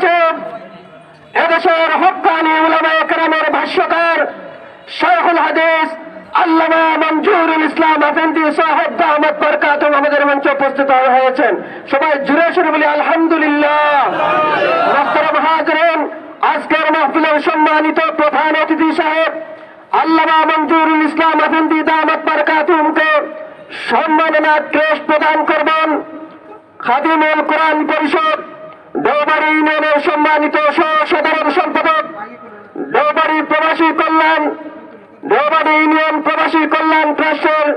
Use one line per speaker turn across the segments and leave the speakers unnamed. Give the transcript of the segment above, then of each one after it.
হয়েছে এদেশের হক্কানি উলামায়ে কেরামের ভাষ্যকার শাইখুল হাদিস আল্লামা মঞ্জুরুল ইসলাম আফেন্দি সাহেব দামাত বরকাতুহু আমাদের মঞ্চে উপস্থিত হয়েছেন। সবাই জুড়ে শুরু বলি আলহামদুলিল্লাহ। মুহতারাম হাজিরিন, আজকের মাহফিলের সম্মানিত প্রধান অতিথি সাহেব আল্লামা মঞ্জুরুল ইসলাম আফেন্দি দামাত বরকাতুহুকে সম্মাননা ক্রেস্ট প্রদান করবেন খাদিমুল কোরআন পরিষদ দেওবাড়ি ইউনিয়নের সম্মানিত সাধারণ সম্পাদক, দেওবাড়ি ইউনিয়ন প্রবাসী কল্যাণ ট্রাস্টের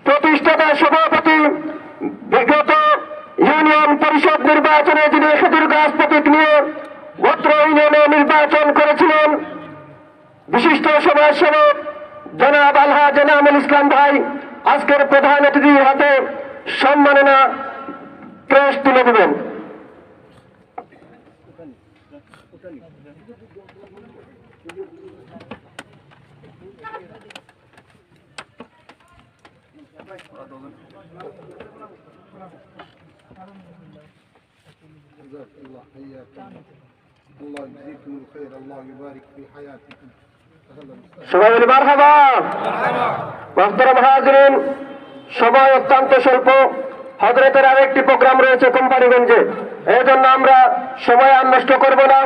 প্রতিষ্ঠাতা সভাপতি, বিগত ইউনিয়ন পরিষদ নির্বাচনে যিনি খেজুর গাছ প্রতীক নিয়ে গোত্র ইউনিয়নে নির্বাচন করেছিলেন, বিশিষ্ট সমাজসেবক জনাব আলহাজ এনামুল ইসলাম ভাই আজকের প্রধান অতিথির হাতে সম্মাননা ক্রেস্ট তুলে দেবেন। সবাই বলি মারহাবা। মুহতারাম হাজিরিন, সময় অত্যন্ত স্বল্প, হযরতের আরেকটি প্রোগ্রাম রয়েছে কোম্পানিগঞ্জে, এই জন্য আমরা সময় আর নষ্ট করব না।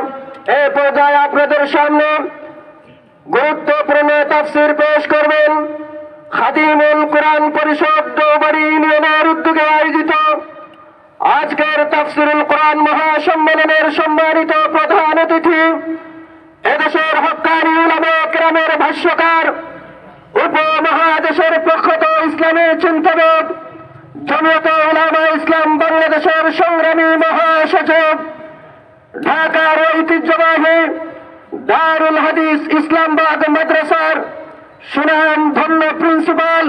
এই পর্যায়ে আপনাদের সামনে গুরুত্বপূর্ণ তাফসীর পেশ করবেন খাদিমুল কোরআন পরিষদ দেওবাড়ি ইউনিয়নের উদ্যোগে আয়োজিত আজকের তাফসীরুল কোরআন মহাসম্মেলনের সম্মানিত প্রধান অতিথি এদেশের হক্কানি উলামায়ে কেরামের ভাষ্যকার, উপমহাদেশের প্রখ্যাত ইসলামী চিন্তাবিদ, জমিয়তে উলামায়ে ইসলাম বাংলাদেশের সংগ্রামী মহাসচিব, ঢাকার ঐতিহ্যবাহী দারুল হাদিস ইসলামবাগ মাদ্রাসার সুনাম ধন্য প্রিন্সিপাল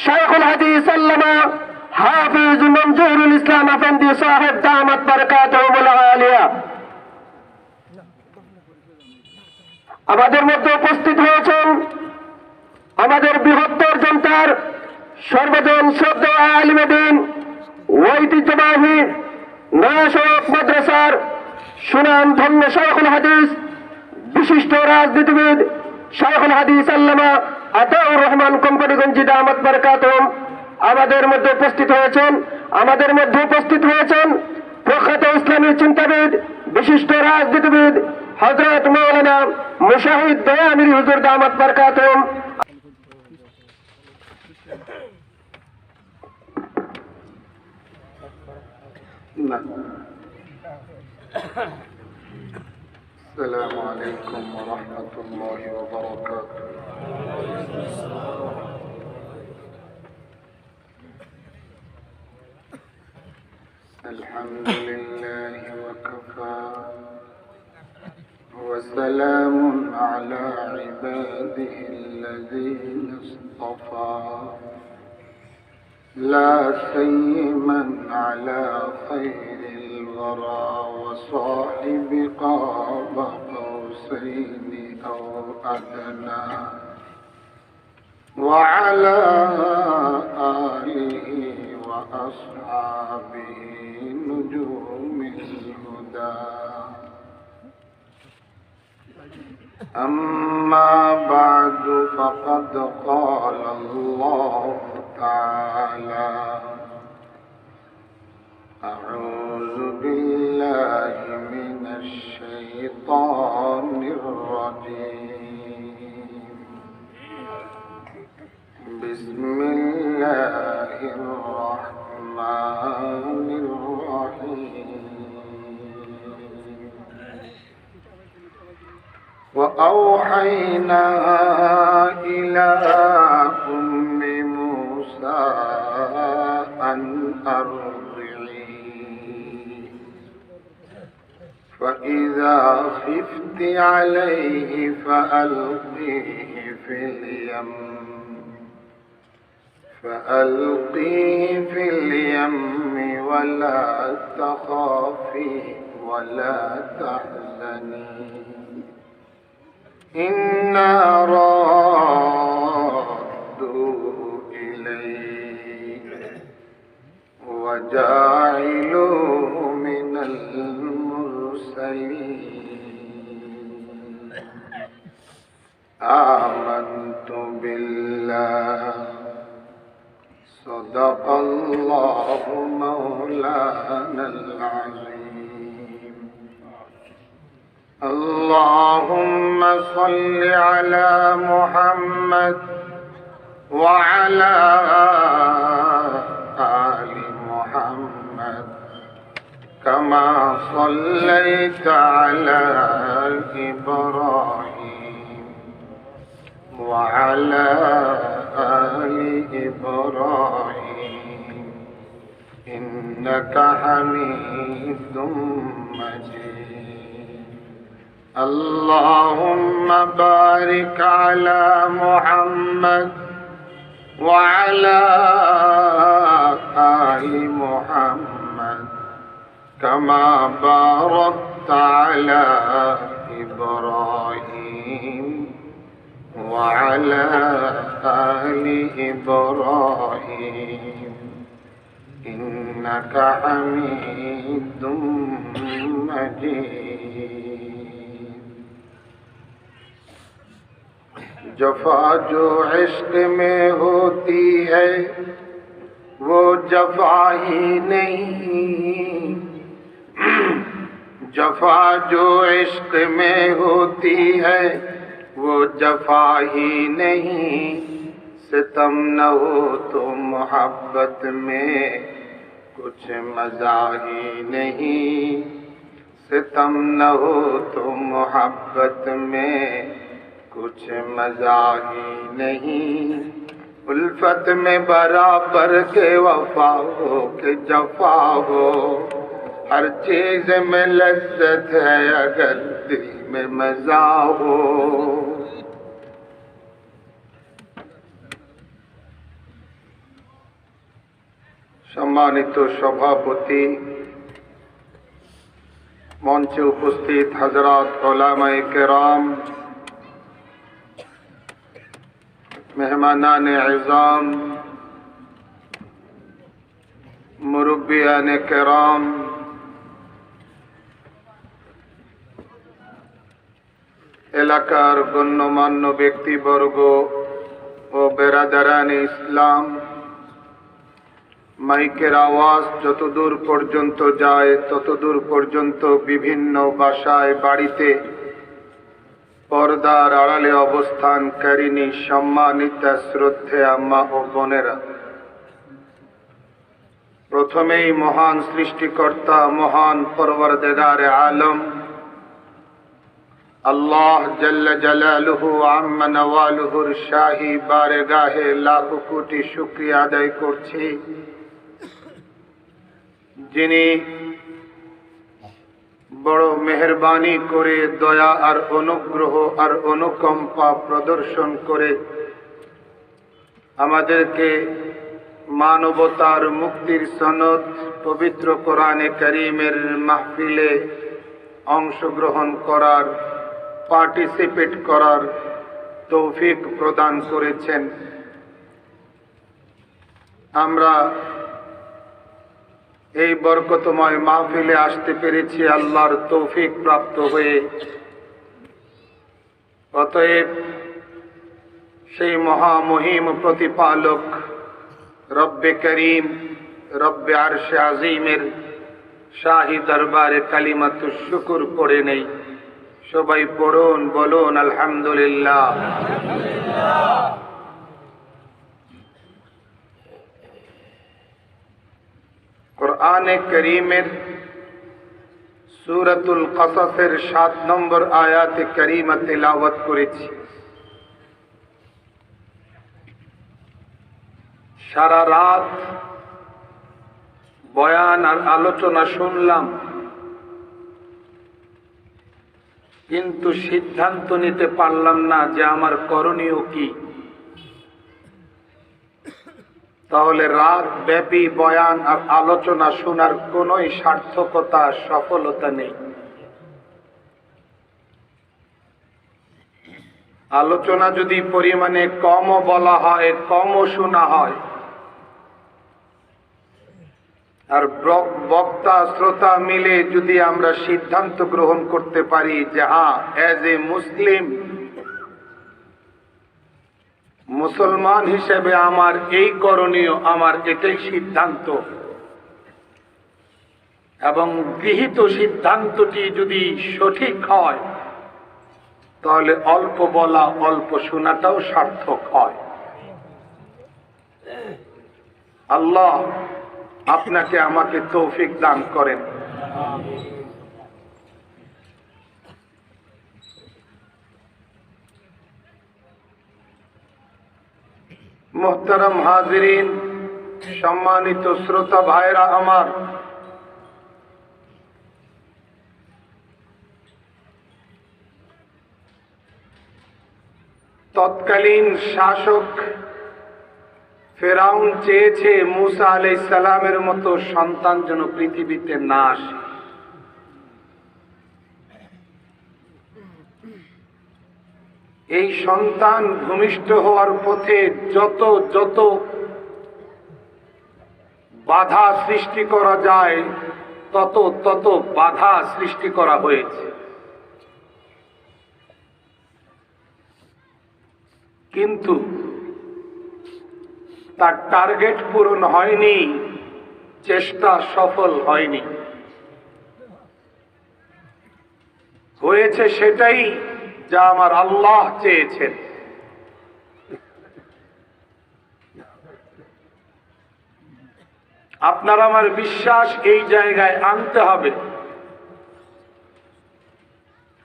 শাইখুল হাদিস আল্লামা হাফিজ মঞ্জুরুল ইসলাম আফেন্দি সাহেব দামাত বরকাতুহু আলিয়া আমাদের মধ্যে উপস্থিত হয়েছেন আমাদের বৃহত্তর জনতার সর্বজন শ্রদ্ধেয় আলিমে দ্বীন, ঐতিহ্যবাহী নয়া সড়ক মাদ্রাসার সুনাম ধন্য শাইখুল হাদিস, বিশিষ্ট রাজনীতিবিদ শাইখুল হাদিস আল্লামা আতাউর রহমান কোম্পানিগঞ্জি দামাত বরকাতুহু আমাদের মধ্যে উপস্থিত হয়েছেন প্রখ্যাত ইসলামী চিন্তাবিদ, বিশিষ্ট রাজনীতিবিদ হযরত মাওলানা মুশাহিদ দয়ামিরি হুজুর দামাত বরকাতুহু।
السلام عليكم ورحمة الله وبركاته. الحمد لله وكفى وسلام على عباده الذين اصطفى لا سيما على خير الورى وصاحب قاب قوسين أو أدنى وعلى آله وأصحابه نجوم الهدى. أما بعد فقد قال الله تعالى: أعوذ بالله من الشيطان الرجيم. بسم الله الرحمن الرحيم. وأوحينا إلى أم موسى أن أرضعيه فإذا خفت عليه فألقيه في اليم ولا تخافي ولا تحزني إنا رادوه إليك وجاعلوه من المرسلين. القرآن العظيم اللهم صل على محمد وعلى آل محمد كما صليت على إبراهيم وعلى آل إبراهيم إنك حميد مجيد اللهم بارك على محمد وعلى آل محمد كما باركت على إبراهيم وعلى آل إبراهيم إنك حميد مجيد जफा जो इश्क में होती है वो जफा ही नहीं जफा जो इश्क में होती है वो जफा ही नहीं सितम न हो तो मोहब्बत में कुछ मजा ही नहीं सितम न हो तो मोहब्बत में कुछ मजा ही नहीं उल्फत में बराबर के वफा हो के जफा हो हर चीज में लज्जत है अगर दिल में मजा हो সম্মানিত সভাপতি মঞ্চে উপস্থিত হযরত উলামায়ে কেরাম मेहमानान इज़ाम मुरब्बियान किराम এলাকার গণ্যমান্য ব্যক্তিবর্গ ও বেরাদারান ইসলাম মাইকের আওয়াজ যতদূর পর্যন্ত যায় ততদূর পর্যন্ত বিভিন্ন বাসায় বাড়িতে পর্দার আড়ালে অবস্থানকারিণী সম্মানিতা শ্রদ্ধেয়া মা ও বোনেরা প্রথমেই মহান সৃষ্টিকর্তা মহান পরওয়ারদিগারে আলম আল্লাহ জাল্লা জালালুহু আম্মা নওয়ালুহুর শাহী বারগাহে লাখো কোটি শুকরিয়া আদায় করছি যিনি বড় মেহেরবানি করে দয়া আর অনুগ্রহ আর অনুকম্পা প্রদর্শন করে আমাদেরকে মানবতার মুক্তির সনদ পবিত্র কোরআনে কারীমের মাহফিলে অংশগ্রহণ করার পার্টিসিপেট করার তৌফিক প্রদান করেছেন আমরা এই বরকতময় মাহফিলে আসতে পেরেছি আল্লাহর তৌফিক প্রাপ্ত হয়ে অতএব সেই মহামহিম প্রতিপালক রব্বে করিম রব্বে আরশে আজিমের শাহী দরবারে কালিমাতুশ শুকর পড়ে নেই সবাই পড়ুন বলুন আলহামদুলিল্লাহ কোরআনে কারীমের সূরাতুল কসসের ৭ নম্বর আয়াতে কারীমা তেলাওয়াত করেছি সারা রাত বয়ান আর আলোচনা শুনলাম কিন্তু সিদ্ধান্ত নিতে পারলাম না যে আমার করণীয় কি তাহলে রাত ব্যাপী বয়ান আর আলোচনা শোনার কোনোই সার্থকতা সফলতা নেই আলোচনা যদি পরিমাণে কমও বলা হয় কমও শোনা হয় আর বক্তা শ্রোতা মিলে যদি আমরা সিদ্ধান্ত গ্রহণ করতে পারি যে হ্যাঁ অ্যাজ এ মুসলিম মুসলমান হিসেবে আমার এই করণীয় আমার এটাই সিদ্ধান্ত এবং গৃহীত সিদ্ধান্তটি যদি সঠিক হয় তাহলে অল্প বলা অল্প শোনাটাও সার্থক হয়। আল্লাহ আপনাকে আমাকে তৌফিক দান করেন। মুহতারাম হাজিরিন, সম্মানিত শ্রোতা ভাইরা আমার, তৎকালীন শাসক ফেরাউন চেয়েছে মুসা আলাইহিস সালামের মতো সন্তান যেন পৃথিবীতে না আসে। এই সন্তান ভূমিষ্ঠ হওয়ার পথে যত যত বাধা সৃষ্টি করা যায় তত তত বাধা সৃষ্টি করা হয়েছে, কিন্তু তার টার্গেট পূরণ হয়নি, চেষ্টা সফল হয়নি। হয়েছে সেটাই যা আমার আল্লাহ চেয়েছেন। আপনার আমার বিশ্বাস এই জায়গায় আনতে হবে।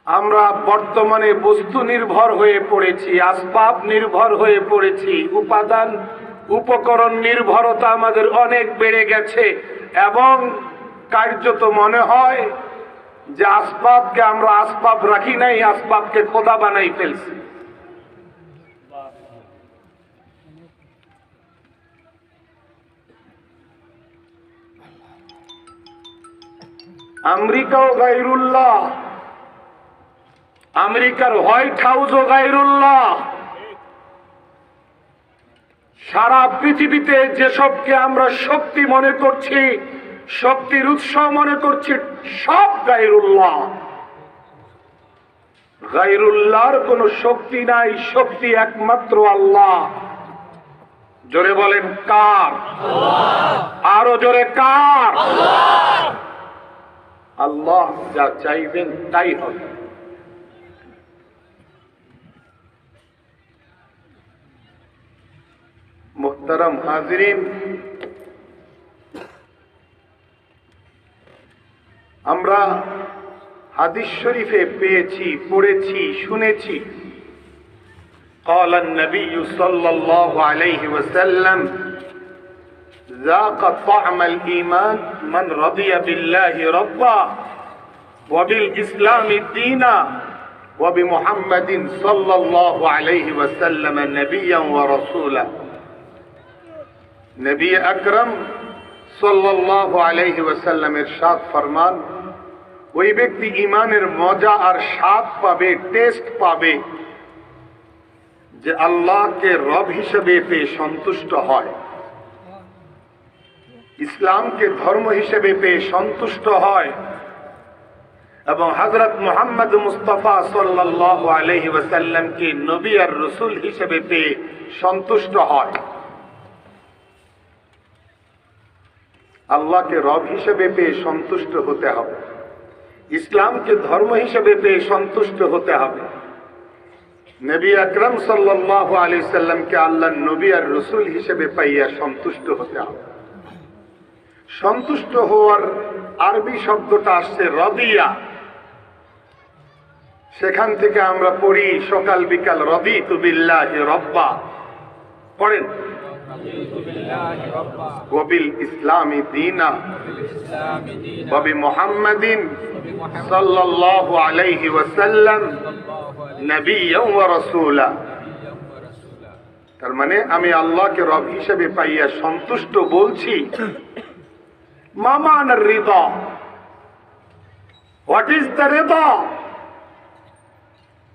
আমরা বর্তমানে বস্তু নির্ভর হয়ে পড়েছি, আসবাব নির্ভর হয়ে পড়েছি, উপাদান উপকরণ নির্ভরতা আমাদের অনেক বেড়ে গেছে এবং কার্যত মনে হয় যে আসবাবকে আমরা আসবাব রাখি নাই, আসবাবকে খোদা বানাই ফেলছি। আমেরিকাও গায়রুল্লাহ, আমেরিকার হোয়াইট হাউসও গায়রুল্লাহ। সারা পৃথিবীতে যেসবকে আমরা শক্তি মনে করছি, শক্তির উৎস মনে করছি, সব গায়রুল্লাহ। গায়রুল্লাহর কোন শক্তি নাই, শক্তি একমাত্র আল্লাহ। জোরে বলেন কার? আরো জোরে কার? আল্লাহ যা চাইবেন তাই হবে। মুহতারাম হাজিরিন, আমরা হাদিস শরীফে পেয়েছি, পড়েছি, শুনেছি, قال النبي صلى الله عليه وسلم ذاق طعم الإيمان من رضي بالله ربا وبالإسلام دينا وبمحمد صلى الله عليه وسلم نبيا ورسولا। নবী আকরাম সাল্লাল্লাহু আলাইহি ওয়াসাল্লাম ইরশাদ ফরমান, ওই ব্যক্তি ঈমানের মজা আর স্বাদ পাবে, টেস্ট পাবে, যে আল্লাহকে রব হিসেবে পেয়ে সন্তুষ্ট হয়, ইসলামকে ধর্ম হিসেবে পেয়ে সন্তুষ্ট হয় এবং হযরত মুহাম্মদ মুস্তাফা সাল্লাল্লাহু আলাইহি ওয়াসাল্লামকে নবী আর রাসূল হিসেবে পেয়ে সন্তুষ্ট হয়। আল্লাহকে রব হিসেবে পেয়ে সন্তুষ্ট হতে হবে, ইসলামকে ধর্ম হিসেবে পেয়ে সন্তুষ্ট হতে হবে, নবী আকরাম সাল্লাল্লাহু আলাইহি সাল্লামকে আল্লাহর নবী আর রাসূল হিসেবে পাইয়া সন্তুষ্ট হতে হবে। সন্তুষ্ট হওয়ার আরবি শব্দটা আসছে রদিয়া, সেখান থেকে আমরা পড়ি সকাল বিকাল রদিতু বিল্লাহি রব্বা, পড়েন ওয়াবিল ইসলামি দীনা ওয়াবি মুহাম্মাদিন সাল্লাল্লাহু আলাইহি ওয়াসাল্লাম নবিয়্যান ওয়া রাসূলা। তার মানে আমি আল্লাহকে রব হিসেবে পাইয়া সন্তুষ্ট বলছি। মামানার রিদা, হোয়াট ইজ দ্য রিদা?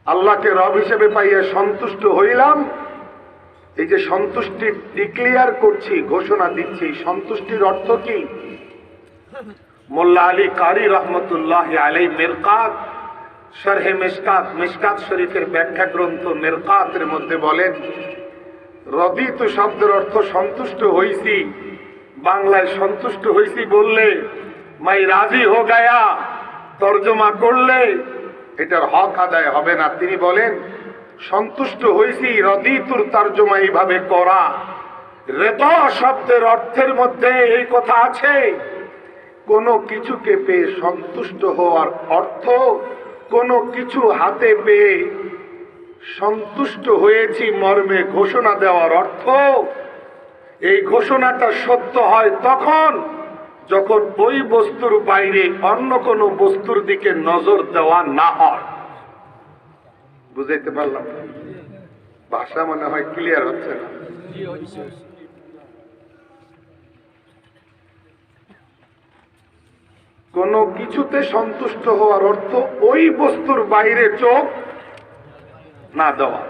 আল্লাহকে রব হিসেবে পাইয়া সন্তুষ্ট হইলাম, এই যে সন্তুষ্টি ডিক্লিয়ার করছি, ঘোষণা দিচ্ছি, সন্তুষ্টির অর্থ কি? মোল্লা আলী কারি রহমতুল্লাহ আলাই মিরকাত শরহে মিশকাত, মিশকাত শরীফের ব্যাখ্যা গ্রন্থ মিরকাতের মধ্যে বলেন, রদিতু শব্দের অর্থ সন্তুষ্ট হইছি। বাংলায় সন্তুষ্ট হইছি বললে মাই রাজি হো গায়া তর্জমা করলে এটার হক আদায় হবে না। তিনি বলেন সন্তুষ্ট হয়েছি, রদিতুর তর্জমা এইভাবে করা। রেদা শব্দের অর্থের মধ্যে এই কথা আছে, কোনো কিছুকে পেয়ে সন্তুষ্ট হওয়ার অর্থ কোনো কিছু হাতে পেয়ে সন্তুষ্ট হয়েছি মর্মে ঘোষণা দেওয়ার অর্থ। এই ঘোষণাটা সত্য হয় তখন যখন ওই বস্তুর বাইরে অন্য কোনো বস্তুর দিকে নজর দেওয়া না হয়। বুঝাইতে পারলাম? ভাষা মনে হয় ক্লিয়ার হচ্ছে না। কোনো কিছুতে সন্তুষ্ট হওয়ার অর্থ ওই বস্তুর বাইরে চোখ না দেওয়া।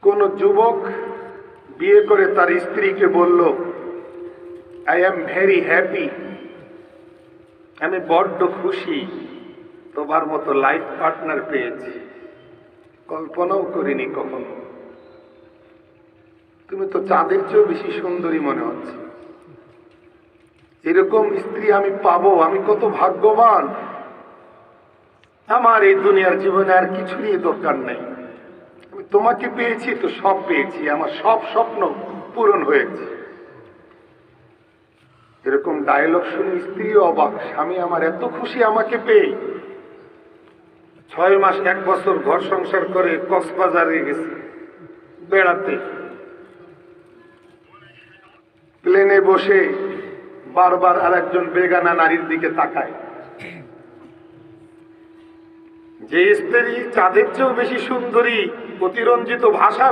কোন যুবক বিয়ে করে তার স্ত্রীকে বলল, আই এম ভেরি হ্যাপি, আমি বড্ড খুশি, তোমার মতো লাইফ পার্টনার পেয়েছি, কল্পনাও করিনি কখনো, তুমি তো চাঁদের চেয়েও বেশি সুন্দরী মনে হচ্ছে, এরকম স্ত্রী আমি পাবো, আমি কত ভাগ্যবান, আমার এই দুনিয়ার জীবনে আর কিছুরই দরকার নেই, আমি তোমাকে পেয়েছি তো সব পেয়েছি, আমার সব স্বপ্ন পূরণ হয়েছে। এরকম ডায়লগ শুনে স্ত্রীও অবাক, স্বামী আমার এত খুশি আমাকে পেয়ে। 6 মাস 1 বছর ঘর সংসার করে কক্সবাজারে গেছে বেড়াতে, প্লেনে বসে বারবার আরেকজন বেগানা নারীর দিকে তাকায়। যে স্ত্রী চাঁদের চেয়েও বেশি সুন্দরী অতিরঞ্জিত ভাষা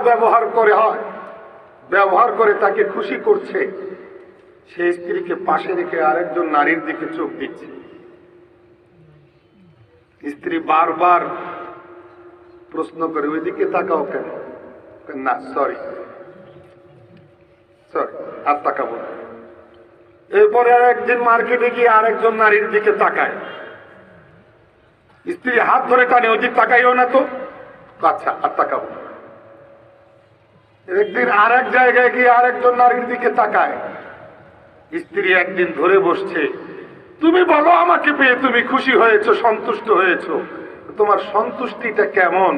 ব্যবহার করে তাকে খুশি করছে, সেই স্ত্রীকে পাশে রেখে আরেকজন নারীর দিকে চোখ দিচ্ছে। স্ত্রী বারবার প্রশ্ন করে, ওইদিকে তাকাও কেন? না সরি আর তাকাবো না। এরপরে একদিন মার্কেটে গিয়ে আরেকজন নারীর দিকে তাকায়, স্ত্রী হাত ধরে টানে, ওই দিক তাকাইও না তো, আচ্ছা আর তাকাবো। একদিন আরেক জায়গায় গিয়ে আরেকজন নারীর দিকে তাকায়, স্ত্রী একদিন ধরে বসছে, তুমি বলো আমাকে পেয়ে তুমি খুশি হয়েছো, সন্তুষ্ট হয়েছো, তোমার সন্তুষ্টিটা কেমন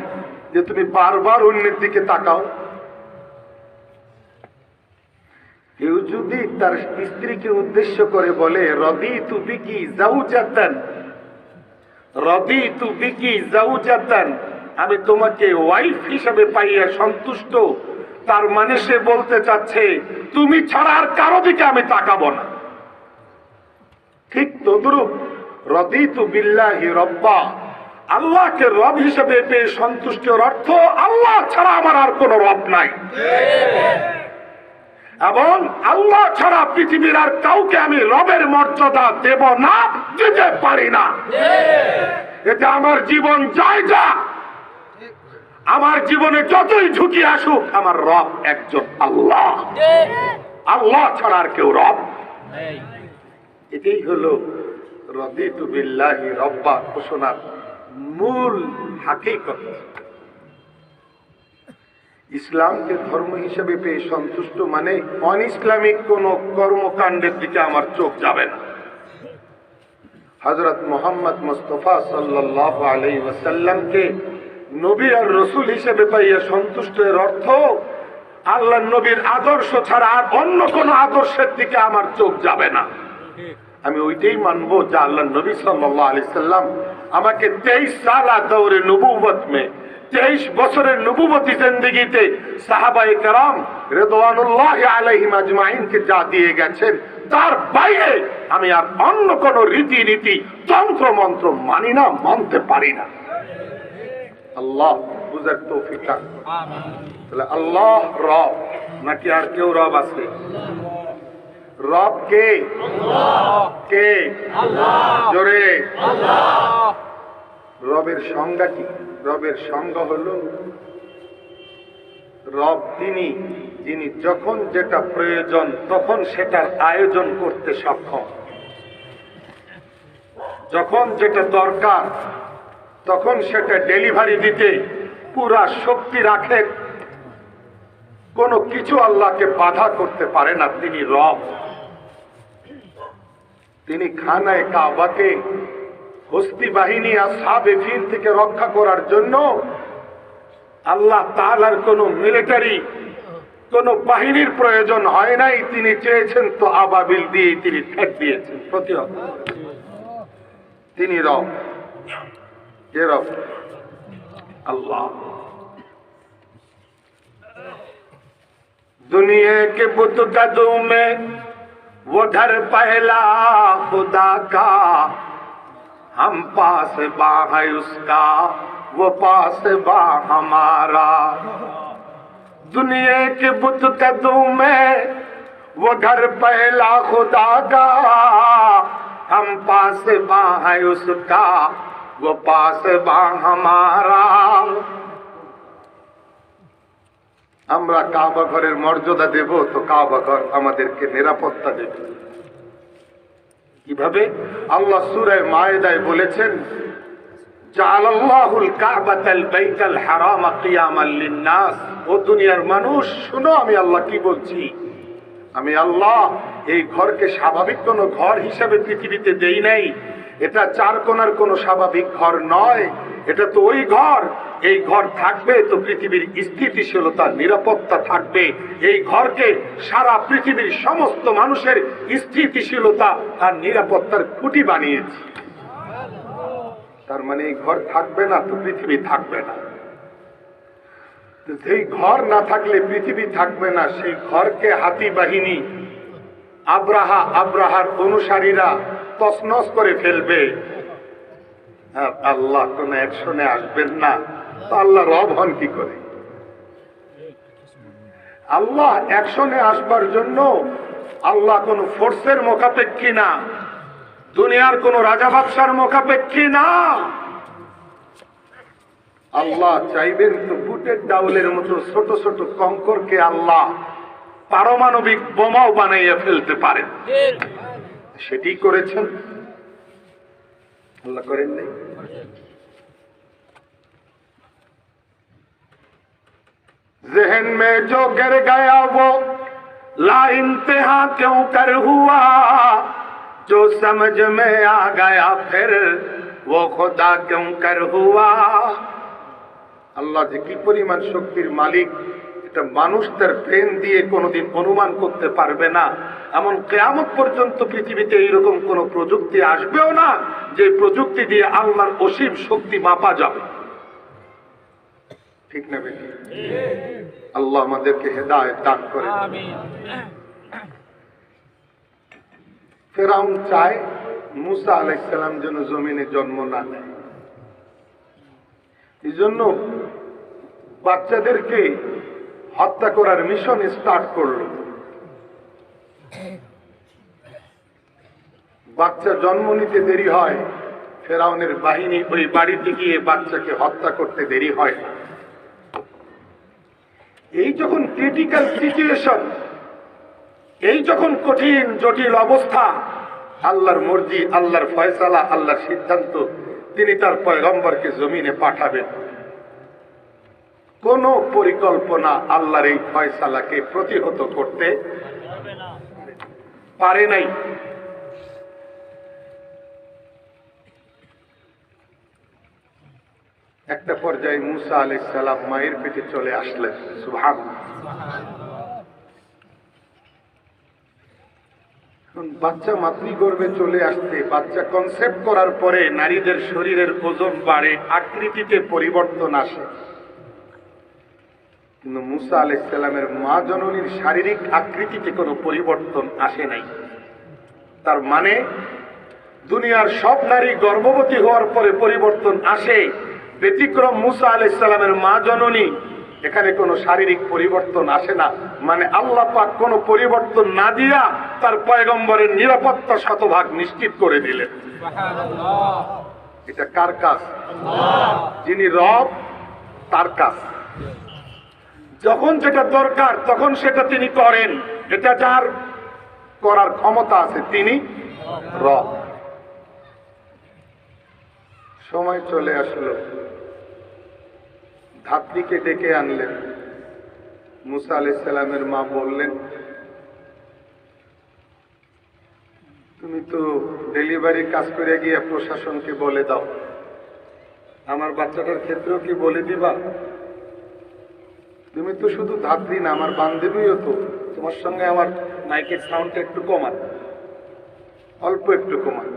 যে তুমি বারবার অন্যের দিকে তাকাও? কেউ যদি তার স্ত্রীকে উদ্দেশ্য করে বলে রদিতু বিকি জাওজাতান, রদিতু বিকি জাওজাতান, আমি তোমাকে ওয়াইফ হিসেবে পাইয়া সন্তুষ্ট, তার মানে সে বলতে চাচ্ছে তুমি ছাড়া আর কারো দিকে আমি তাকাবো না। ঠিক তদ্রূপ রদিতু বিল্লাহি রব্বা, আল্লাহকে রব হিসেবে পেয়ে সন্তুষ্টের অর্থ আল্লাহ ছাড়া আমার আর কোনো রব নাই, এবং আল্লাহ ছাড়া পৃথিবীর আর কাউকে আমি রবের মর্যাদা দেব না, দিতে পারি না। এটা আমার জীবন যায় যা, আমার জীবনে যতই ঝুঁকি আসুক, আমার রব একজন আল্লাহ, আল্লাহ ছাড়া আর কেউ রব। এটাই হলো রদিতু বিল্লাহি রব্বা ঘোষণার মূল হাকিকত। ইসলামকে ধর্ম হিসেবে পেয়ে সন্তুষ্ট মানে অন ইসলামিক কোন কর্মকাণ্ডের দিকে আমার চোখ যাবে না। হযরত মুহাম্মদ মুস্তাফা সাল্লাল্লাহু আলাইহি ওয়াসাল্লামকে নবী আর রাসূল হিসেবে পাইয়া সন্তুষ্টের অর্থ আল্লাহর নবীর আদর্শ ছাড়া আর অন্য কোন আদর্শের দিকে আমার চোখ যাবে না। আমি ওইটাই মানবো যা আল্লাহর নবী সাল্লাল্লাহু আলাইহি সাল্লাম আমাকে 23 সাল দৌরে নবুয়ত মে 23 বছরের নবুবতী জিন্দেগিতে সাহাবায়ে কেরাম রিদওয়ানুল্লাহি আলাইহিম আজমাইনকে যা দিয়ে গেছেন, তার বাইরে আমি আর অন্য কোন রীতিনীতি তন্ত্র মন্ত্র মানি না, মানতে পারি না। আল্লাহ বুঝার তৌফিক দান করুন। তাহলে আল্লাহ রব নাকি আর কেউ রব আছে? রব কে? কে? জোরে রবের সংজ্ঞা কি? রবের সংজ্ঞা হলো রব তিনি যিনি যখন যেটা প্রয়োজন তখন সেটার আয়োজন করতে সক্ষম, যখন যেটা দরকার তখন সেটা ডেলিভারি দিতে পুরা শক্তি রাখে, কোনো কিছু আল্লাহকে বাধা করতে পারে না, তিনি রব। তিনি খানায় কাবাকে হস্তি বাহিনী আসহাবে ফিল থেকে রক্ষা করার জন্য আল্লাহ তাআলার কোন মিলিটারি কোন বাহিনীর প্রয়োজন হয় নাই, তিনি চেয়েছেন তো আবাবিল দিয়ে তিনি ঠেক দিয়েছেন, প্রতিহত। তিনি রব, কে রব? अल्लाह। दुनिया के बुत कदों में वो घर पहला खुदा का, हम पास बा है उसका, वो पास बा हमारा। दुनिया के बुत कदों में वो घर पहला खुदा का, हम पास बा है उसका, वो पास बा हमारा। আমরা কাবা ঘরের মর্যাদা দেব তো কাবা ঘর আমাদেরকে নিরাপত্তা দেবে। কিভাবে? আল্লাহ সূরা মায়েদায় বলেছেন, জাআলাল্লাহুল কাবাতাল বাইতাল হারাম কিয়ামান লিন-নাস। ও দুনিয়ার মানুষ শুনো, আমি আল্লাহ কি বলছি। আমি আল্লাহ এই ঘরকে স্বাভাবিক কোন ঘর হিসাবে পৃথিবীতে দেই নাই। এটা চার কোণার কোন স্বাভাবিক ঘর নয়, এটা তো ওই ঘর। এই ঘর থাকবে তো পৃথিবীর স্থিতিশীলতা নিরাপত্তা থাকবে। এই ঘরকে সারা পৃথিবীর সমস্ত মানুষের স্থিতিশীলতা আর নিরাপত্তার খুঁটি বানিয়েছি। তার মানে এই ঘর থাকবে না তো পৃথিবী থাকবে না। যেই ঘর না থাকলে পৃথিবী থাকবে না, সেই ঘরকে হাতি বাহিনী আব্রাহার অনুসারীরা তছনছ করে ফেলবে। আর আল্লাহ কোন অ্যাকশনে আসবেন না, তো আল্লাহ রব হন কি করে? আল্লাহ অ্যাকশনে আসবার জন্য আল্লাহ কোন ফোর্সের মোকাপেক্ষী না, দুনিয়ার কোন রাজা বাদশার মোকাপেক্ষী না। আল্লাহ চাইবেন তো বুটের ডাউলের মতো ছোট ছোট কঙ্করকে আল্লাহ পারমাণবিক বোমাও বানাইয়া ফেলতে পারেন। সেটি করেছেন? আল্লাহ করেন নাই? जहन में जो गिर गया वो ला इंतहा क्यों कर हुआ, जो समझ में आ गया फिर वो खुदा क्यों कर हुआ। আল্লাহ যে কি পরিমাণ শক্তির মালিক, এটা মানুষ তার ব্রেন দিয়ে কোনোদিন অনুমান করতে পারবে না। এমন কিয়ামত পর্যন্ত পৃথিবীতে এইরকম কোন প্রযুক্তি আসবেও না যে প্রযুক্তি দিয়ে আল্লাহর অসীম শক্তি মাপা যাবে। ঠিক না বেটি? আল্লাহ আমাদেরকে হেদায়েত দান করেন। ফেরাউন চায় মুসা আলাইহিস সালাম যেন জমিনে জন্ম না নেয়। এই জন্য বাচ্চাদেরকে হত্যা করার মিশন স্টার্ট করলো। বাচ্চা জন্ম নিতে দেরি হয়, ফেরাউনের বাহিনী ওই বাড়িতে গিয়ে বাচ্চাকে হত্যা করতে দেরি হয়। এই যখন ক্রিটিক্যাল সিচুয়েশন, এই যখন কঠিন জটিল অবস্থা, আল্লাহর মর্জি, আল্লাহর ফয়সালা, আল্লাহর সিদ্ধান্ত, তিনি তার পয়গম্বরকে জমিনে পাঠাবেন। কোন পরিকল্পনা আল্লাহর এই ফয়সালাকে প্রতিহত করতে পারে নাই। একটা পর্যায়ে মুসা আলাইহিস সালাম মায়ের পেটে চলে আসলেন। সুবহানাল্লাহ। বাচ্চা মাতৃগর্ভে চলে আসতে, বাচ্চা কনসেপ্ট করার পরে নারীদের শরীরের ওজন বাড়ে, আকৃতিতে পরিবর্তন আসে। কিন্তু মুসা আলাইহিস সালামের মা জননীর শারীরিক আকৃতিতে কোনো পরিবর্তন আসে নাই। তার মানে দুনিয়ার সব নারী গর্ভবতী হওয়ার পরে পরিবর্তন আসে, ব্যতিক্রম মুসা আলাইহিস সালামের মা জননী, এখানে কোনো শারীরিক পরিবর্তন আসে না। মানে আল্লাহ পাক কোনো পরিবর্তন না দিয়া তার পয়গম্বরের নিরাপত্তা শতভাগ নিশ্চিত করে দিলেন। সুবহানাল্লাহ। এটা কার কাজ? আল্লাহ। যিনি রব তার কাজ। যখন যেটা দরকার তখন সেটা তিনি করেন। এটা যার করার ক্ষমতা আছে তিনি রব। সময় চলে আসলো, ধাত্রীকে ডেকে আনলেন। মুসা আলাইহিস সালামের মা বললেন, তুমি তো ডেলিভারি কাজ করে গিয়ে প্রশাসনকে বলে দাও, আমার বাচ্চাটার ক্ষেত্রেও কি বলে দিবা? তুমি তো শুধু ধাত্রী না, আমার বান্ধবীও তো। তোমার সঙ্গে আমার মাইকের সাউন্ডটা একটু কমান, অল্প একটু কমান।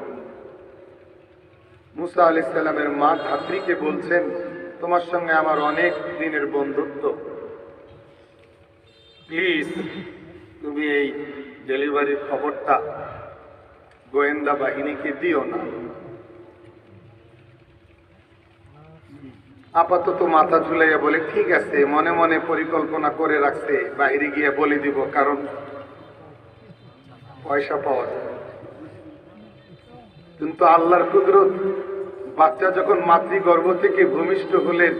মুসা আলাইহিস সালামের মা ধাত্রীকে বলছেন, তোমার সঙ্গে আমার অনেক দিনের বন্ধুত্ব, প্লিজ তুমি এই ডেলিভারির খবরটা গোয়েন্দা বাহিনীকে দিও না। আপাতত মাথা ঝুলাইয়া বলে, ঠিক আছে, মনে মনে পরিকল্পনা করে রাখছে, বাইরে গিয়ে বলে দিব, কারণ পয়সা পাওয়া যায়। কিন্তু আল্লাহর কুদরত, বাচ্চা যখন মাতৃগর্ভ থেকে ভূমিষ্ঠ হলেন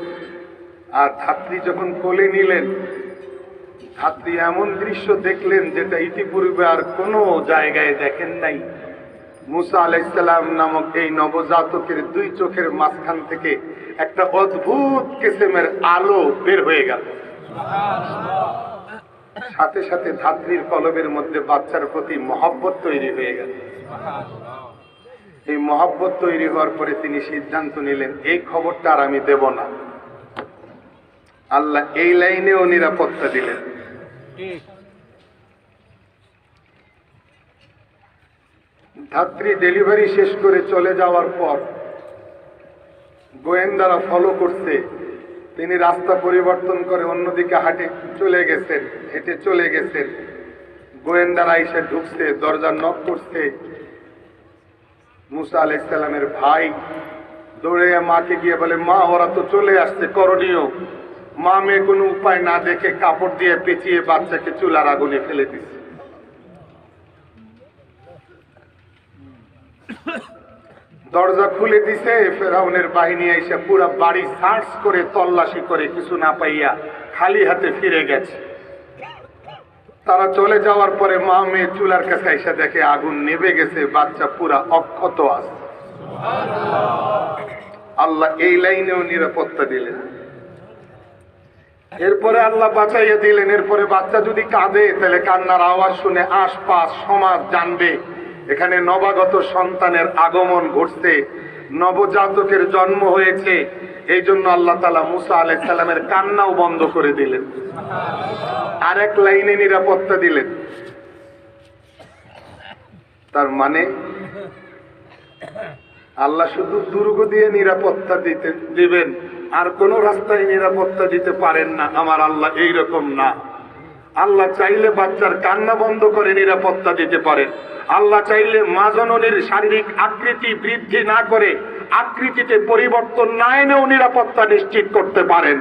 আর ধাত্রী যখন কোলে নিলেন, ধাত্রী এমন দৃশ্য দেখলেন যেটা ইতিপূর্বে আর কোনো জায়গায় দেখেন নাই। মুসা আলাইহিস সালাম নামক এই নবজাতকের দুই চোখের মাঝখান থেকে একটা অদ্ভুত কিসেমের আলো বের হয়ে গেল। সাথে সাথে ধাত্রীর কলবের মধ্যে বাচ্চার প্রতি মহব্বত তৈরি হয়ে গেল। এই মহব্বত তৈরি হওয়ার পরে তিনি সিদ্ধান্ত নিলেন, এই খবরটা আর আমি দেব না। আল্লাহ এই লাইনেও নিরাপত্তা দিলেন। ধাত্রী ডেলিভারি শেষ করে চলে যাওয়ার পর গোয়েন্দারা ফলো করছে। তিনি রাস্তা পরিবর্তন করে অন্যদিকে হেঁটে চলে গেছেন। গোয়েন্দারা এসে ঢুকছে, দরজা নক করছে। মুসা আলাইহিস সালামের ভাই দৌড়ে মাকে গিয়ে বলে, মা ওরা তো চলে আসছে, করণীয়। মা মেয়ে কোনো উপায় না দেখে কাপড় দিয়ে পেঁচিয়ে বাচ্চাকে চুলার আগুনে ফেলে দিচ্ছে। দরজা খুলে দিছে, ফেরাউনের বাহিনী এসে পুরো বাড়ি সার্চ করে তল্লাশি করে কিছু না পাইয়া খালি হাতে ফিরে গেছে। তারা চলে যাওয়ার পরে মা মেয়ে চুলার কাছে এসে দেখে আগুন নিভে গেছে, বাচ্চা পুরা অক্ষত আছে। আল্লাহ এই লাইনেও নিরাপত্তা দিলেন। এরপরে আল্লাহ বাঁচাইয়া দিলেন। এরপরে বাচ্চা যদি কাঁদে, তাহলে কান্নার আওয়াজ শুনে আশপাশ সমাজ জানবে এখানে নবাগত সন্তানের আগমন ঘটছে, নবজাতকের জন্ম হয়েছে। এই জন্য আল্লাহ তাআলা মুসা আলাইহিস সালামের কান্নাও বন্ধ করে দিলেন, আরেক লাইনে নিরাপত্তা দিলেন। তার মানে আল্লাহ শুধু দুর্গ দিয়ে নিরাপত্তা দিবেন, আর কোন রাস্তায় নিরাপত্তা দিতে পারেন না। আমার আল্লাহ এইরকম না। আল্লাহ চাইলে বাচ্চার কান্না বন্ধ করে নিরাপত্তা দিতে পারেন। আল্লাহ চাইলে মা জননীর শারীরিক আকৃতি বৃদ্ধি না করে আকৃতিতে পরিবর্তন না এনেও নিরাপত্তা নিশ্চিত করতে পারেন।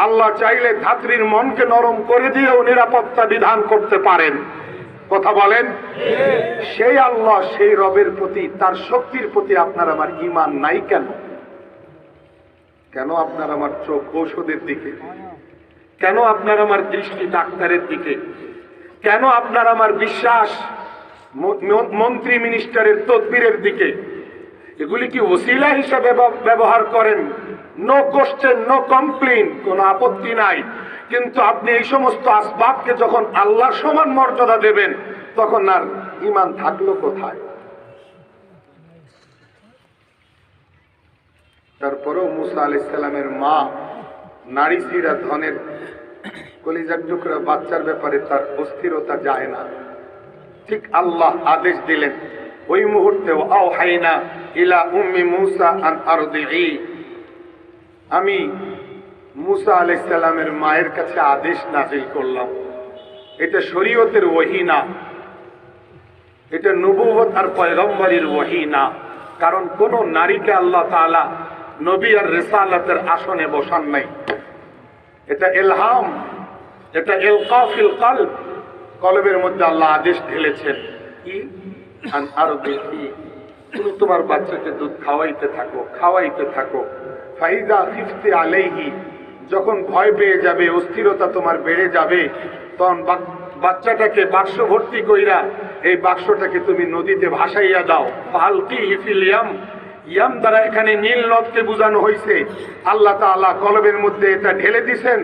আল্লাহ চাইলে ধাত্রীর মনকে নরম করে দিয়েও নিরাপত্তা বিধান করতে পারেন। কথা বলেন, সেই আল্লাহ, সেই রবের প্রতি, তার শক্তির প্রতি আপনার আমার ঈমান নাই কেন? কেন আপনার আমার চোখ ঔষধের দিকে? কেন আপনার আমার দৃষ্টি ডাক্তারের দিকে? কেন আপনার আমার বিশ্বাস মন্ত্রী মিনিস্টারের তদবিরের দিকে? এগুলি কি ওসিলা হিসাবে ব্যবহার করেন? নো কোশ্চেন, নো কমপ্লেইন, কোনো আপত্তি নাই। কিন্তু আপনি এই সমস্ত আসবাবকে যখন আল্লাহর সমান মর্যাদা দেবেন, তখন আর ঈমান থাকলো কোথায়? তারপরেও মুসা আলাইহিস সালামের মা নারী সিরা ধনের কলিজার টুকরা বাচ্চার ব্যাপারে তার অস্থিরতা যায় না। ঠিক আল্লাহ আদেশ দিলেন ওই মুহূর্তে, আওহাইনা ইলা উম্মি মুসা আন আরদিহি, আমি মুসা আলাইহিস সালামের মায়ের কাছে আদেশ নাযিল করলাম। এটা শরীয়তের ওহী না, এটা নবুয়ত আর পয়গম্বরের ওহী না। কারণ কোন নারীকে আল্লাহ তাআলা নবী আর রিসালাতের আসনে বসান নাই। এটা ইলহাম, এটা ইলকা ফিল কলব, কলবের মধ্যে আল্লাহ আদেশ ঢেলেছেন। কি? আন আরদিহি, তুমি তোমার বাচ্চাকে দুধ খাওয়াইতে থাকো। ফাইদা খিফতি আলাইহি, যখন ভয় পেয়ে যাবে, অস্থিরতা তোমার বেড়ে যাবে, তখন বাচ্চাটাকে বাক্স ভর্তি কইরা এই বাক্সটাকে তুমি নদীতে ভাসাইয়া দাও। ফালকিহি ফিল ইয়াম, ইয়াম দ্বারা এখানে নীল নদকে বোঝানো হয়েছে। আল্লাহ তাআলা কলবের মধ্যে এটা ঢেলে দিছেন,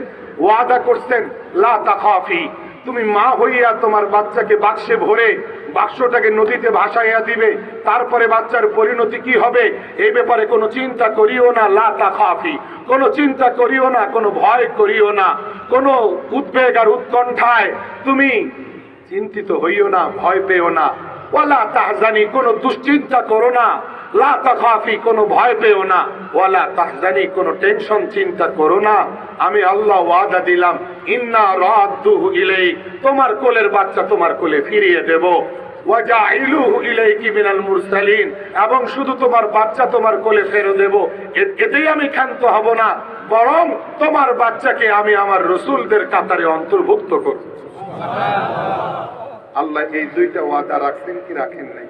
ওয়াদা করছেন, লা তাখাফি, তুমি মা হইয়া তোমার বাচ্চাকে বাক্সে ভরে বাক্সটাকে নদীতে ভাসাইয়া দিবে, তারপরে বাচ্চার পরিণতি কি হবে এই ব্যাপারে কোনো চিন্তা করিও না। লা তাখাফি, কোনো চিন্তা করিও না, কোনো ভয় করিও না, কোনো উদ্বেগ আর উৎকণ্ঠায় তুমি চিন্তিত হইও না, ভয় পেও না। ওয়ালা তাহজানি, কোনো দুশ্চিন্তা করো না। লা তাখাফি, কোনো ভয় পেও না। ওয়ালা তাহজানি, কোনো টেনশন চিন্তা করো না। আমি আল্লাহ ওয়াদা দিলাম, ইন্না রাদ্দুহু ইলাইক, তোমার কোলের বাচ্চা তোমার কোলে ফিরিয়ে দেব। ওয়াজাইলুহু ইলাইকি মিনাল মুরসালিন, এবং শুধু তোমার বাচ্চা তোমার কোলে ফেরত দেব, এতেই আমি ক্ষান্ত হব না, বরং তোমার বাচ্চাকে আমি আমার রসুলদের কাতারে অন্তর্ভুক্ত করব। আল্লাহ এই দুইটা ওয়াদা রাখছেন কি রাখেন নাই?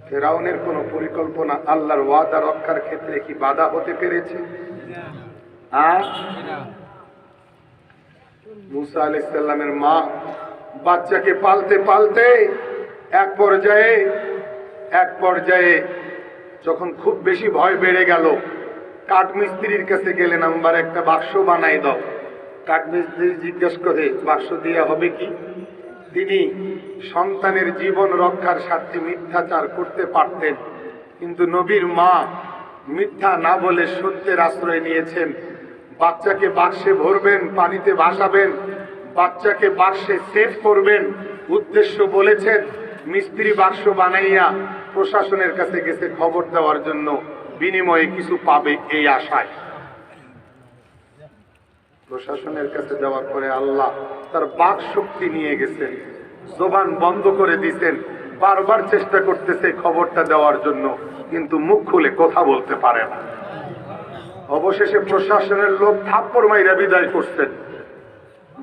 ফেরাউনের কোন পরিকল্পনা আল্লাহর ওয়াদা রক্ষার ক্ষেত্রে কি বাধা হতে পেরেছে? মুসা আলাইহিস সালামের মা বাচ্চাকে পালতে পালতে এক পর্যায়ে যখন খুব বেশি ভয় বেড়ে গেল, কাঠমিস্ত্রির কাছে গেলেন, আমার একটা বাক্স বানাই দাও। কাঠমিস্ত্রি জিজ্ঞেস করে বাক্স দিয়া হবে কি? তিনি সন্তানের জীবন রক্ষার স্বার্থে মিথ্যাচার করতে পারতেন, কিন্তু নবীর মা মিথ্যা না বলে সত্যের আশ্রয় নিয়েছেন। বাচ্চাকে বাক্সে ভরবেন, পানিতে ভাসাবেন, বাচ্চাকে বাক্সে সেভ করবেন, উদ্দেশ্য বলেছেন। মিস্ত্রি বাক্স বানাইয়া প্রশাসনের কাছে গেছে খবর দেওয়ার জন্য, বিনিময়ে কিছু পাবে এই আশায়। প্রশাসনের কাছে যাওয়ার পরে আল্লাহ তার বাক শক্তি নিয়ে গেছেন, জবান বন্ধ করে দিয়েছেন। বারবার চেষ্টা করতেছে খবরটা দেওয়ার জন্য, কিন্তু মুখ খুলে কথা বলতে পারে না। অবশেষে প্রশাসনের লোক থাপ্পড় মাইরা বিদায় করছেন।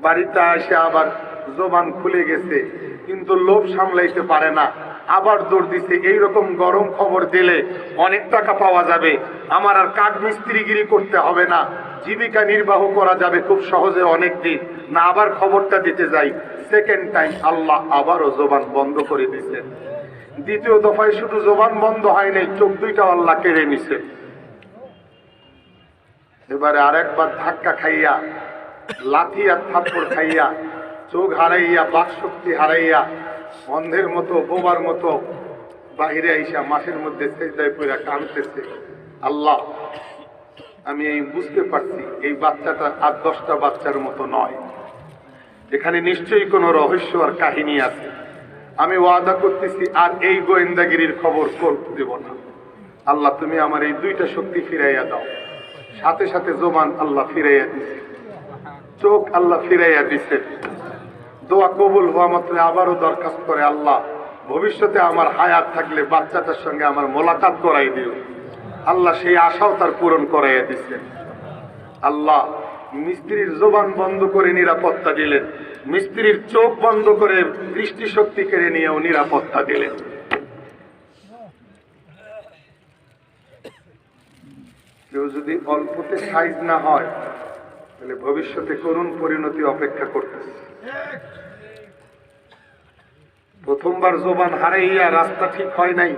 বাড়িতে এসে আবার জবান খুলে গেছে, কিন্তু লোভ সামলাইতে পারে না, আবার দৌড় দিছে। এইরকম গরম খবর দিলে অনেক টাকা পাওয়া যাবে, আমার আর কাঠ মিস্ত্রিগিরি করতে হবে না, জীবিকা নির্বাহ করা যাবে খুব সহজে অনেক দিন। না আবার খবরটা দিতে যাই, সেকেন্ড টাইম আল্লাহ আবারও জবান বন্ধ করে দিয়েছেন। দ্বিতীয় দফায় শুধু জবান বন্ধ হয় নাই, চোখ দুইটা আল্লাহ কেড়ে নিছে। এবারে আরেকবার ধাক্কা খাইয়া, লাথি আর থাপ্পড় খাইয়া, চোখ হারাইয়া, বাক শক্তি হারাইয়া, অন্ধের মতো বোবার মতো বাহিরে আইসা মাঠের মধ্যে সেজদায় পড়ে কাঁদতেছে। আল্লাহ, আমি এই বুঝতে পারছি এই বাচ্চাটা আর 10টা বাচ্চার মতো নয়, এখানে নিশ্চয়ই কোনো রহস্য আর কাহিনী আছে। আমি ওয়াদা করতেছি আর এই গোয়েন্দাগিরির খবর দেব না। আল্লাহ, তুমি আমার এই দুইটা শক্তি ফিরাইয়া দাও। সাথে সাথে জবান আল্লাহ ফিরাইয়া দিছে, চোখ আল্লাহ ফিরাইয়া দিছে। দোয়া কবুল হওয়া মাত্র আবারও দরখাস্ত করে, আল্লাহ ভবিষ্যতে আমার হায়াত থাকলে বাচ্চাটার সঙ্গে আমার মোলাকাত করাই দিও। আল্লাহ সেই আশাও তার পূরণ করাইয়া দিচ্ছেন। আল্লাহ মিস্ত্রির জবান বন্ধ করে নিরাপত্তা দিলেন, মিস্ত্রির চোখ বন্ধ করে দৃষ্টিশক্তি কেড়ে নিয়েও নিরাপত্তা দিলেন। কেউ যদি অল্পতে সাইজ না হয়, তাহলে ভবিষ্যতে করুণ পরিণতি অপেক্ষা করতেছে। প্রথমবার জবান হারাইয়া রাস্তা ঠিক হয় নাই,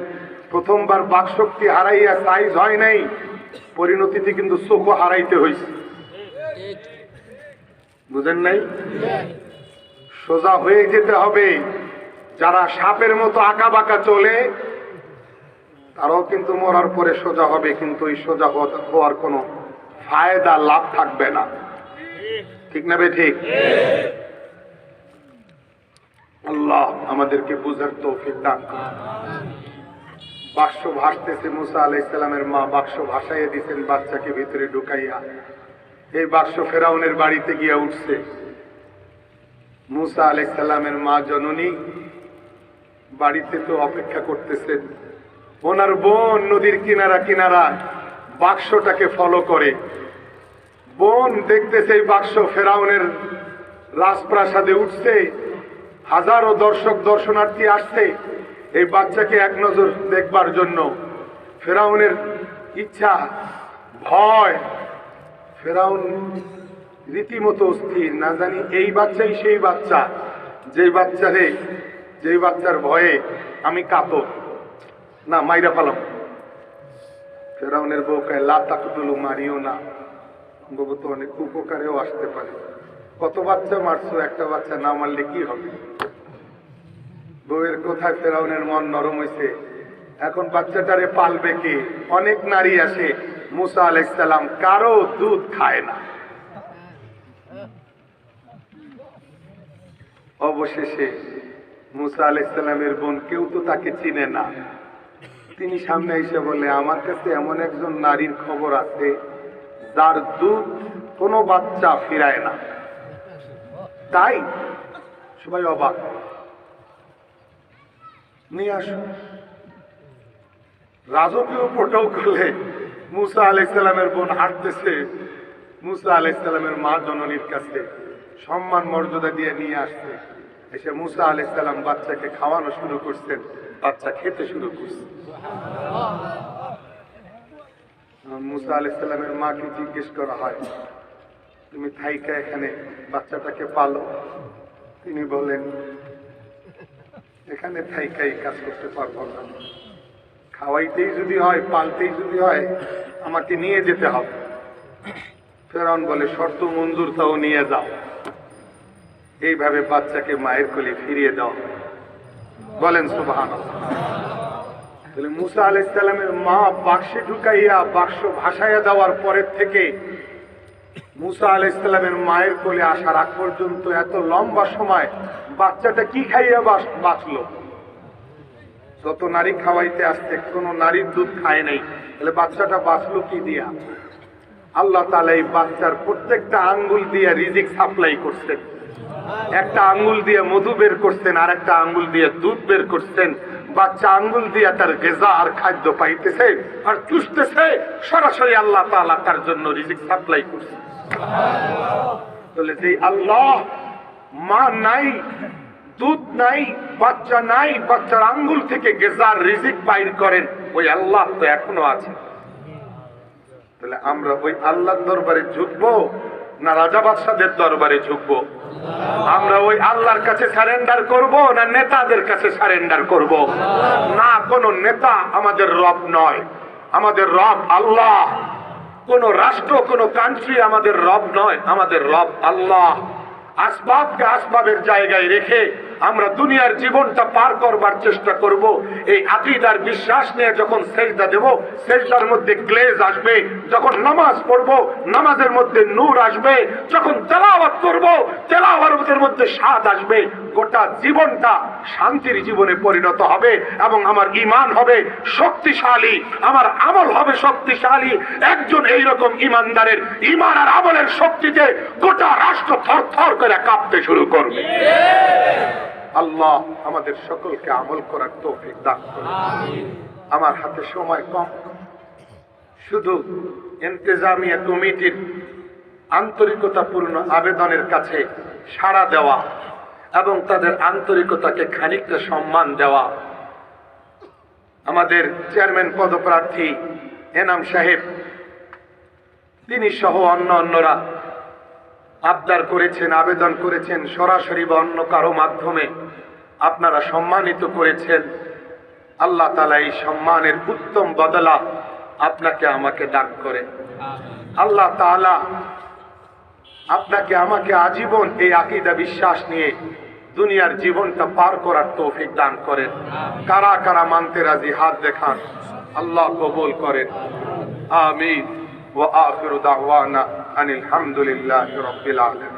প্রথমবার বাকশক্তি হারাইয়া সাইজ হয় নাই, পরিণতিতে কিন্তু চোখও হারাইতে হয়েছে। বুঝেন নাই? সোজা হয়ে যেতে হবে। যারা সাপের মতো আঁকা বাঁকা চলে, তারাও কিন্তু মরার পরে সোজা হবে, কিন্তু এই সোজা হওয়ার কোনো ফায়দা লাভ থাকবে না। ঠিক না বে ঠিক? আল্লাহ আমাদেরকে বুঝার তৌফিক দান করুন। বাক্স ভাসতেছে, মুসা আলাইহিস সালামের মা বাক্স ভাসাইয়া দিচ্ছেন বাচ্চাকে ভিতরে ঢুকাইয়া। এই বাক্স ফেরাউনের বাড়িতে গিয়া উঠছে। মুসা আলাইহিস সালামের মা জননী বাড়িতে তো অপেক্ষা করতেছেন। ওনার বোন নদীর কিনারা কিনারা বাক্সটাকে ফলো করে। বোন দেখতেছে এই বাক্স ফেরাউনের রাজপ্রাসাদে উঠছে, হাজারো দর্শক দর্শনার্থী আসছে এই বাচ্চাকে এক নজর দেখবার জন্য। ফেরাউনের ইচ্ছা, ভয়, ফেরাউন রীতিমতো অস্থির, না জানি এই বাচ্চাই সেই বাচ্চা যেই বাচ্চার ভয়ে আমি কাতর, না মাইরা পালাম। ফেরাউনের বউ কয়, লা তাকতুলু, মারিও না, তো অনেক উপকারেও আসতে পারে। কত বাচ্চা মারছো, একটা বাচ্চা না মারলে কি হবে? বউয়ের কোথায় ফেরাউনের মন নরম হয়েছে, এখন বাচ্চাটারে পালবে কে? অনেক নারী আসে, মুসা আলাইহিস সালাম কারো দুধ খায় না। অবশেষে মুসা আলাইহিস সালামের বোন, কেউ তো তাকে চিনে না, তিনি সামনে এসে বলে, আমার কাছে এমন একজন নারীর খবর আছে যার দুধ কোনো বাচ্চা ফিরায় না। তাই সবাই অবাক, নিয়ে আসো। রাজকীয় প্রোটোকলে মুসা আলাইহিস সালামের বোন হাঁটতেছে মুসা আলাইহিস সালামের মা জননীর কাছে, সম্মান মর্যাদা দিয়ে নিয়ে আসছে। এসে মুসা আলাইহিস সালাম বাচ্চাকে খাওয়ানো শুরু করছেন, বাচ্চা খেতে শুরু করছে। মুসা আলাইহিস সালামের মাকে জিজ্ঞেস করা হয়, তুমি থাইকা এখানে বাচ্চাটাকে পালো? তিনি বলেন, এখানে থাইকাই কাজ করতে পারবো না, খাওয়াইতেই যদি হয়, পালতেই যদি হয়, আমাকে নিয়ে যেতে হবে। ফেরাউন বলে, শর্ত মঞ্জুর, তাও নিয়ে যাও। এইভাবে বাচ্চাকে মায়ের কোলে ফিরিয়ে দাও। বলেন সুবহানাল্লাহ। তাহলে মুসা আলাইহিস সালামের মা বাক্সে ঢুকাইয়া বাক্স ভাসাইয়া দেওয়ার পরের থেকে মুসা আলাইহিস সালামের মায়ের কোলে আসার আগ পর্যন্ত এত লম্বা সময় বাচ্চাটা কি খাইয়া বাঁচলো? যত নারী খাওয়াইতে আসছে, কোনো নারীর দুধ খায় নাই, তাহলে বাচ্চাটা বাঁচলো কি দিয়া? আল্লাহ তাআলা এই বাচ্চার প্রত্যেকটা আঙ্গুল দিয়ে রিজিক সাপ্লাই করছেন। একটা আঙ্গুল দিয়ে মধু বের করছেন, আর একটা আঙ্গুল দিয়ে দুধ বের করছেন। বাচ্চা আঙ্গুল দিয়ে তার গিজা আর খাদ্য পাইতেছে আর চুষতেছে, সরাসরি আল্লাহ তাআলা তার জন্য রিজিক সাপ্লাই করছেন। তাহলে যে আল্লাহ মা নাই, দুধ নাই, বাচ্চা নাই, বাচ্চার আঙ্গুল থেকে গিজার রিজিক বাইর করেন, ওই আল্লাহ তো এখনো আছে। তাহলে আমরা ওই আল্লাহর দরবারে ঝুঁকবো না রাজা বাদশাদের দরবারে ঝুঁকবো? আমরা ওই আল্লাহর কাছে সারেন্ডার করব না নেতাদের কাছে সারেন্ডার করব? না, কোন নেতা আমাদের রব নয়, আমাদের রব আল্লাহ। কোন রাষ্ট্র, কোন কান্ট্রি আমাদের রব নয়, আমাদের রব আল্লাহ। আসবাবকে আসবাবের জায়গায় রেখে আমরা দুনিয়ার জীবনটা পার করবার চেষ্টা করব। এই আকীদার বিশ্বাস নিয়ে যখন সেজদা দেব, সেজদার মধ্যে গ্লেজ আসবে। যখন নামাজ পড়ব, নামাজের মধ্যে নূর আসবে। যখন তেলাওয়াত করব, তেলাওয়াতের মধ্যে স্বাদ আসবে। গোটা জীবনটা শান্তির জীবনে পরিণত হবে এবং আমার ঈমান হবে শক্তিশালী, আমার আমল হবে শক্তিশালী। একজন এইরকম ঈমানদারের ঈমান আর আমলের শক্তিতে গোটা রাষ্ট্র থরথর করে কাঁপতে শুরু করবে। আল্লাহ আমাদের সকলকে আমল করার তৌফিক দান করুন। আমার হাতে সময় কম, শুধু ইন্তেজামিয়া কমিটির আন্তরিকতাপূর্ণ আবেদনের কাছে সাড়া দেওয়া এবং তাদের আন্তরিকতাকে খানিকটা সম্মান দেওয়া। আমাদের চেয়ারম্যান পদপ্রার্থী এনাম সাহেব, তিনি সহ অন্যরা আবদার করেছেন, আবেদন করেছেন, সরাসরি বা অন্য কারো মাধ্যমে আপনারা সম্মানিত করেছেন। আল্লাহ তাআলা এই সম্মানের উত্তম বদলা আপনাকে আমাকে দান করে। আল্লাহ তাআলা আপনাকে আমাকে আজীবন এই আকীদা বিশ্বাস নিয়ে দুনিয়ার জীবনটা পার করার তৌফিক দান করেন। কারা কারা মানতে রাজি হাত দেখান, আল্লাহ কবুল করেন। আমিন। ওয়া আখিরু দাওয়ানা আনিল হামদুলিল্লাহি রাব্বিল আলামিন।